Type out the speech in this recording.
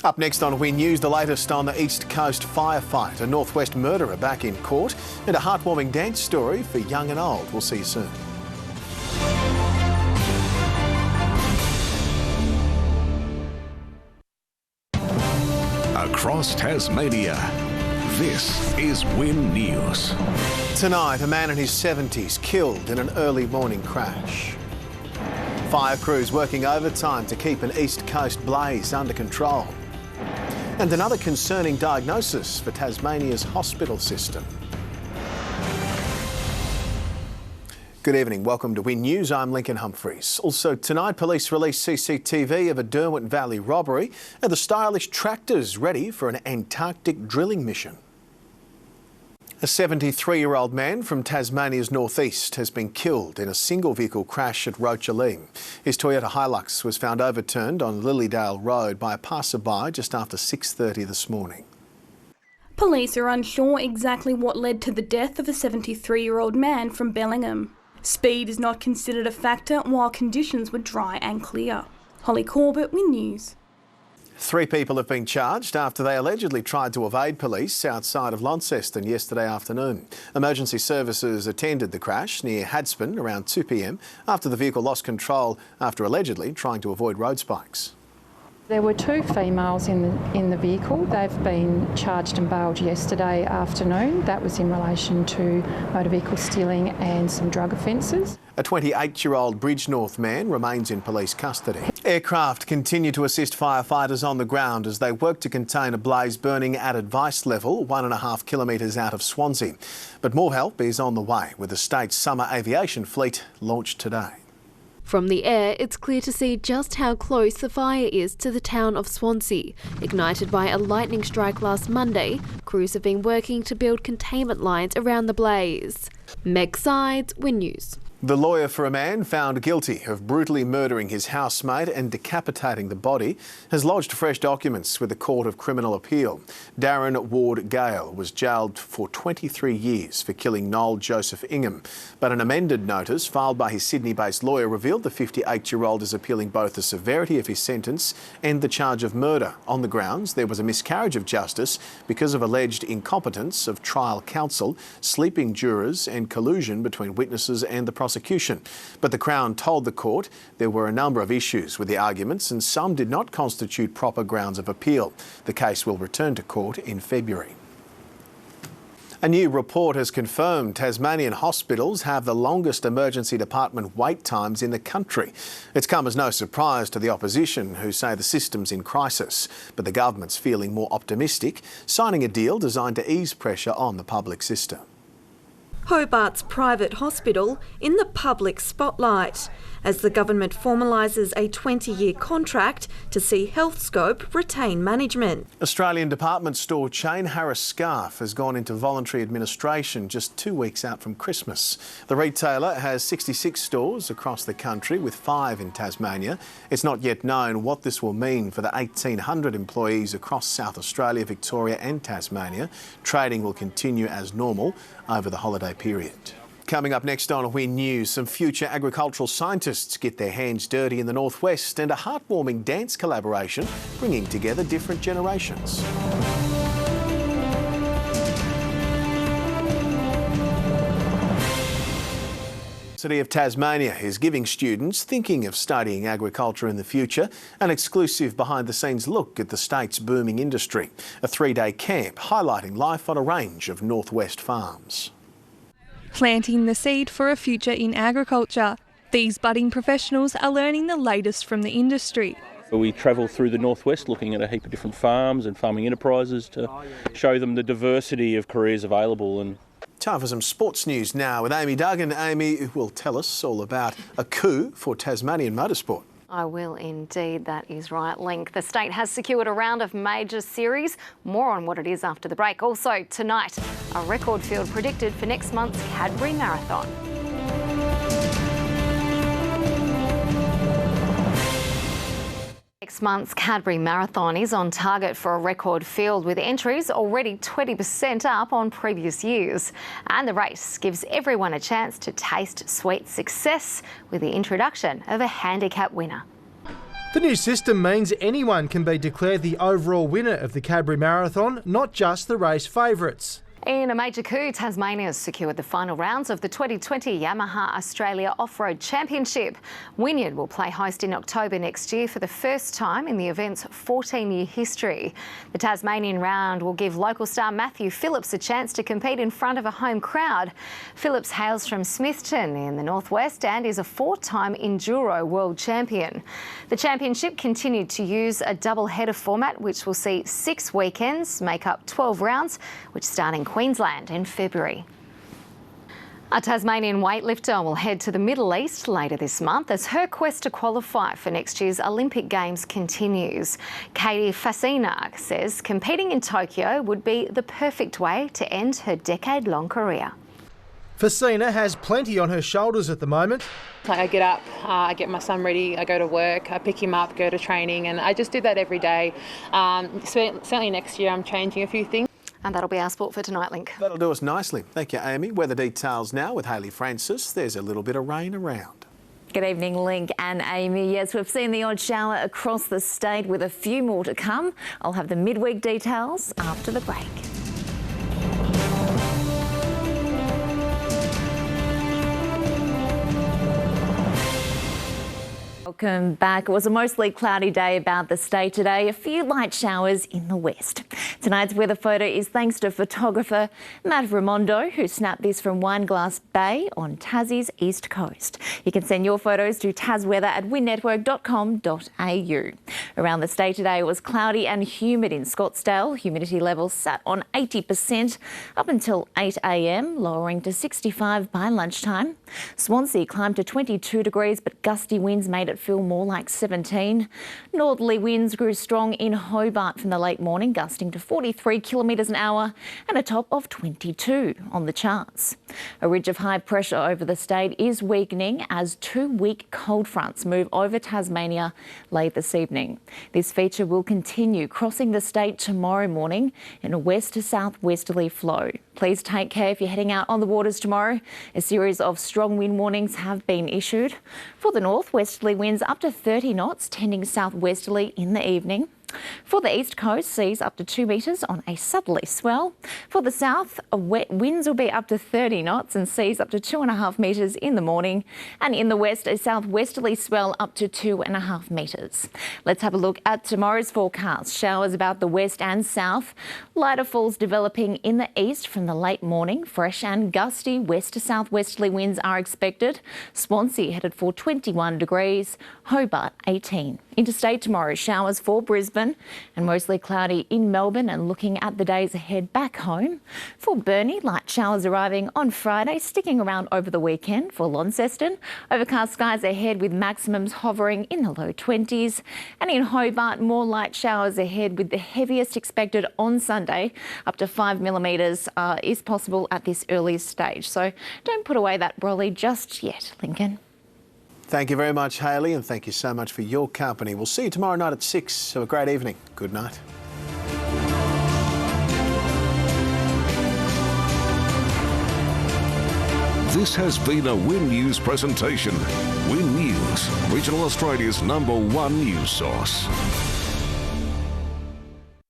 Up next on Win News, the latest on the East Coast firefight, a Northwest murderer back in court, and a heartwarming dance story for young and old. We'll see you soon. Across Tasmania, this is Win News. Tonight, a man in his 70s killed in an early morning crash. Fire crews working overtime to keep an East Coast blaze under control. And another concerning diagnosis for Tasmania's hospital system. Good evening, welcome to Win News. I'm Lincoln Humphries. Also tonight, police released CCTV of a Derwent Valley robbery and the stylish tractors ready for an Antarctic drilling mission. A 73-year-old man from Tasmania's northeast has been killed in a single-vehicle crash at Rochalee. His Toyota Hilux was found overturned on Lilydale Road by a passerby just after 6:30 this morning. Police are unsure exactly what led to the death of a 73-year-old man from Bellingham. Speed is not considered a factor while conditions were dry and clear. Holly Corbett, Win News. 3 people have been charged after they allegedly tried to evade police outside of Launceston yesterday afternoon. Emergency services attended the crash near Hadspen around 2 p.m. after the vehicle lost control after allegedly trying to avoid road spikes. There were 2 females in the vehicle. They've been charged and bailed yesterday afternoon. That was in relation to motor vehicle stealing and some drug offences. A 28-year-old Bridgenorth man remains in police custody. Aircraft continue to assist firefighters on the ground as they work to contain a blaze burning at advice level 1.5 kilometres out of Swansea. But more help is on the way, with the state's summer aviation fleet launched today. From the air, it's clear to see just how close the fire is to the town of Swansea. Ignited by a lightning strike last Monday, crews have been working to build containment lines around the blaze. Meg Sides, Win News. The lawyer for a man found guilty of brutally murdering his housemate and decapitating the body has lodged fresh documents with the Court of Criminal Appeal. Darren Ward Gale was jailed for 23 years for killing Noel Joseph Ingham, but an amended notice filed by his Sydney-based lawyer revealed the 58-year-old is appealing both the severity of his sentence and the charge of murder on the grounds there was a miscarriage of justice because of alleged incompetence of trial counsel, sleeping jurors and collusion between witnesses and the prosecution. But the Crown told the court there were a number of issues with the arguments and some did not constitute proper grounds of appeal. The case will return to court in February. A new report has confirmed Tasmanian hospitals have the longest emergency department wait times in the country. It's come as no surprise to the opposition, who say the system's in crisis, but the government's feeling more optimistic, signing a deal designed to ease pressure on the public system. Hobart's private hospital in the public spotlight as the government formalises a 20-year contract to see Healthscope retain management. Australian department store chain Harris Scarfe has gone into voluntary administration just 2 weeks out from Christmas. The retailer has 66 stores across the country with 5 in Tasmania. It's not yet known what this will mean for the 1,800 employees across South Australia, Victoria and Tasmania. Trading will continue as normal over the holiday period. Coming up next on Win News, some future agricultural scientists get their hands dirty in the northwest and a heartwarming dance collaboration bringing together different generations. The University of Tasmania is giving students thinking of studying agriculture in the future an exclusive behind-the-scenes look at the state's booming industry. A 3-day camp highlighting life on a range of northwest farms. Planting the seed for a future in agriculture. These budding professionals are learning the latest from the industry. We travel through the northwest looking at a heap of different farms and farming enterprises to show them the diversity of careers available. And time for some sports news now with Amy Duggan. Amy will tell us all about a coup for Tasmanian motorsport. I will indeed, that is right, Link. The state has secured a round of major series. More on what it is after the break. Also tonight, a record field predicted for next month's Cadbury Marathon. Next month's Cadbury Marathon is on target for a record field with entries already 20% up on previous years. And the race gives everyone a chance to taste sweet success with the introduction of a handicap winner. The new system means anyone can be declared the overall winner of the Cadbury Marathon, not just the race favourites. In a major coup, Tasmania has secured the final rounds of the 2020 Yamaha Australia Off-Road Championship. Wynyard will play host in October next year for the first time in the event's 14-year history. The Tasmanian round will give local star Matthew Phillips a chance to compete in front of a home crowd. Phillips hails from Smithton in the northwest and is a 4-time Enduro World Champion. The championship continued to use a double-header format, which will see 6 weekends make up 12 rounds, which start in Queensland in February. A Tasmanian weightlifter will head to the Middle East later this month as her quest to qualify for next year's Olympic Games continues. Katie Fasinag says competing in Tokyo would be the perfect way to end her decade-long career. Fasina has plenty on her shoulders at the moment. I get up, I get my son ready, I go to work, I pick him up, go to training, and I just do that every day. Certainly next year I'm changing a few things. And that'll be our sport for tonight, Link. That'll do us nicely. Thank you, Amy. Weather details now with Hayley Francis. There's a little bit of rain around. Good evening, Link and Amy. Yes, we've seen the odd shower across the state with a few more to come. I'll have the midweek details after the break. Welcome back. It was a mostly cloudy day about the state today. A few light showers in the west. Tonight's weather photo is thanks to photographer Matt Raimondo, who snapped this from Wineglass Bay on Tassie's east coast. You can send your photos to tasweather@winnetwork.com.au. Around the state today, it was cloudy and humid in Scottsdale. Humidity levels sat on 80% up until 8 a.m, lowering to 65 by lunchtime. Swansea climbed to 22 degrees, but gusty winds made it feel more like 17. Northerly winds grew strong in Hobart from the late morning, gusting to 43 kilometres an hour and a top of 22 on the charts. A ridge of high pressure over the state is weakening as 2 weak cold fronts move over Tasmania late this evening. This feature will continue crossing the state tomorrow morning in a west to southwesterly flow. Please take care if you're heading out on the waters tomorrow. A series of strong wind warnings have been issued. For the north, westerly winds up to 30 knots, tending southwesterly in the evening. For the east coast, seas up to 2 metres on a southerly swell. For the south, winds will be up to 30 knots and seas up to 2.5 metres in the morning. And in the west, a southwesterly swell up to 2.5 metres. Let's have a look at tomorrow's forecast. Showers about the west and south. Lighter falls developing in the east from the late morning. Fresh and gusty west to southwesterly winds are expected. Swansea headed for 21 degrees. Hobart 18. Interstate tomorrow, showers for Brisbane and mostly cloudy in Melbourne, and looking at the days ahead back home. For Burnie, light showers arriving on Friday, sticking around over the weekend. For Launceston, overcast skies ahead with maximums hovering in the low 20s. And in Hobart, more light showers ahead with the heaviest expected on Sunday. Up to 5 millimetres is possible at this earliest stage. So don't put away that brolly just yet, Lincoln. Thank you very much, Hayley, and thank you so much for your company. We'll see you tomorrow night at 6. Have a great evening. Good night. This has been a Win News presentation. Win News, Regional Australia's #1 news source.